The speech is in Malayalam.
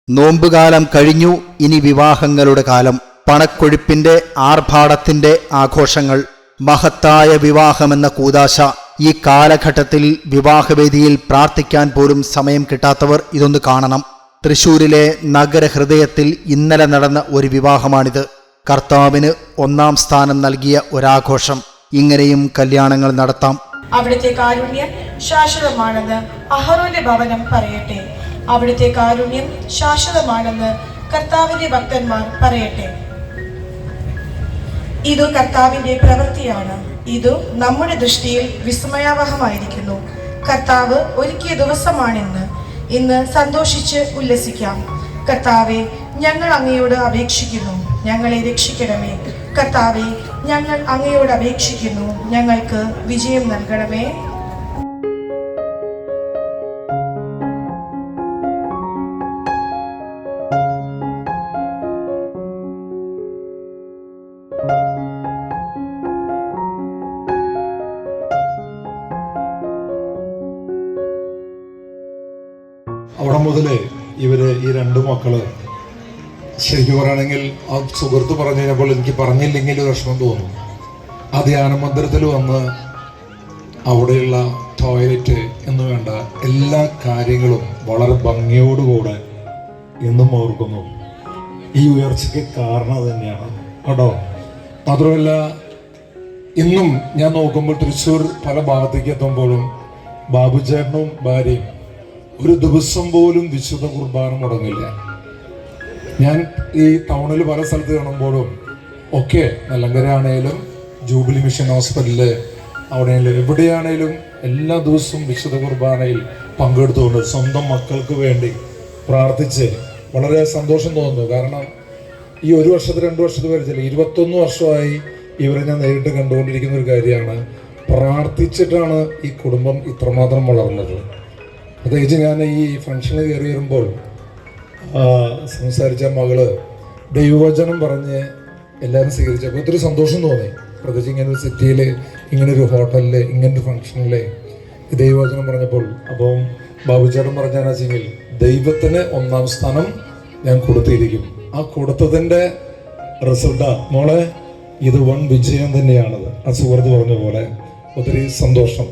നോമ്പുകാലം കഴിഞ്ഞു, ഇനി വിവാഹങ്ങളുടെ കാലം. പണക്കൊഴുപ്പിന്റെ ആർഭാടത്തിന്റെ ആഘോഷങ്ങൾ, മഹത്തായ വിവാഹമെന്ന കൂദാശ. ഈ കാലഘട്ടത്തിൽ വിവാഹവേദിയിൽ പ്രാർത്ഥിക്കാൻ പോലും സമയം കിട്ടാത്തവർ ഇതൊന്ന് കാണണം. തൃശൂരിലെ നഗരഹൃദയത്തിൽ ഇന്നലെ നടന്ന ഒരു വിവാഹമാണിത്. കർത്താവിന് 1-ാം സ്ഥാനം നൽകിയ ഒരാഘോഷം. ഇങ്ങനെയും കല്യാണങ്ങൾ നടത്താം. അവിടുത്തെ കാരുണ്യം ശാശ്വതമാണെന്ന് അഹരോന്റെ ഭവനം പറയട്ടെ. അവിടുത്തെ കാരുണ്യം ശാശ്വതമാണെന്ന് കർത്താവിന്റെ ഭക്തന്മാർ പറയട്ടെ. ഇതു കർത്താവിന്റെ പ്രവൃത്തിയാണ്. ഇതു നമ്മുടെ ദൃഷ്ടിയിൽ വിസ്മയാവഹമായിരിക്കുന്നു. കർത്താവ് ഒരുക്കിയ ദിവസമാണിന്ന്. ഇന്ന് സന്തോഷിച്ച് ഉല്ലസിക്കാം. കർത്താവെ, ഞങ്ങൾ അങ്ങയോട് അപേക്ഷിക്കുന്നു, ഞങ്ങളെ രക്ഷിക്കണമേ. കർത്താവെ, ഞങ്ങൾ അങ്ങയോട് അപേക്ഷിക്കുന്നു, ഞങ്ങൾക്ക് വിജയം നൽകണമേ. അവിടെ മുതൽ ഇവര് ഈ 2 മക്കള് ശരിക്കും പറയുകയാണെങ്കിൽ ആ സുഹൃത്ത് പറഞ്ഞു കഴിഞ്ഞപ്പോൾ എനിക്ക് പറഞ്ഞില്ലെങ്കിൽ ഒരു വിഷമം തോന്നും. ആ ധ്യാന മന്ദിരത്തിൽ വന്ന് അവിടെയുള്ള ടോയ്ലറ്റ് എന്ന് വേണ്ട എല്ലാ കാര്യങ്ങളും വളരെ ഭംഗിയോടുകൂടെ എന്നും ഓർക്കുന്നു. ഈ ഉയർച്ചയ്ക്ക് കാരണം തന്നെയാണ് കേട്ടോ. മാത്രമല്ല, ഇന്നും ഞാൻ നോക്കുമ്പോൾ തൃശ്ശൂർ പല ഭാഗത്തേക്ക് എത്തുമ്പോഴും ബാബുചേട്ടനും ഭാര്യയും ഒരു ദിവസം പോലും വിശുദ്ധ കുർബാന മുടങ്ങില്ല. ഞാൻ ഈ ടൗണിൽ പല സ്ഥലത്ത് കാണുമ്പോഴും ഒക്കെ നെല്ലങ്കര ആണേലും ജൂബിലി മിഷൻ ഹോസ്പിറ്റലില് അവിടെയാണെങ്കിലും എവിടെയാണേലും എല്ലാ ദിവസവും വിശുദ്ധ കുർബാനയിൽ പങ്കെടുത്തുകൊണ്ട് സ്വന്തം മക്കൾക്ക് വേണ്ടി പ്രാർത്ഥിച്ച് വളരെ സന്തോഷം തോന്നുന്നു. കാരണം ഈ 1 വർഷത്തെ 2 വർഷത്തെ പരിചയം 21 വർഷമായി ഇവരെ ഞാൻ നേരിട്ട് കണ്ടുകൊണ്ടിരിക്കുന്ന ഒരു കാര്യമാണ്. പ്രാർത്ഥിച്ചിട്ടാണ് ഈ കുടുംബം ഇത്രമാത്രം വളർന്നത്. പ്രത്യേകിച്ച് ഞാൻ ഈ ഫംഗ്ഷനിൽ കയറി വരുമ്പോൾ സംസാരിച്ച മകള് ദൈവവചനം പറഞ്ഞ് എല്ലാവരും സ്വീകരിച്ചപ്പോൾ ഒത്തിരി സന്തോഷം തോന്നി. പ്രത്യേകിച്ച് ഇങ്ങനെ ഒരു സിറ്റിയിൽ, ഇങ്ങനെ ഒരു ഹോട്ടലിൽ, ഇങ്ങനൊരു ഫംഗ്ഷനിൽ ദൈവവചനം പറഞ്ഞപ്പോൾ. അപ്പം ബാബുചേട്ടൻ പറഞ്ഞാൽ വെച്ചെങ്കിൽ ദൈവത്തിന് 1-ാം സ്ഥാനം ഞാൻ കൊടുത്തിരിക്കും. ആ കൊടുത്തതിൻ്റെ റിസൾട്ടാ മോളെ, ഇത് വൻ വിജയം തന്നെയാണത്. ആ സുഹൃത്ത് പറഞ്ഞ പോലെ ഒത്തിരി സന്തോഷം.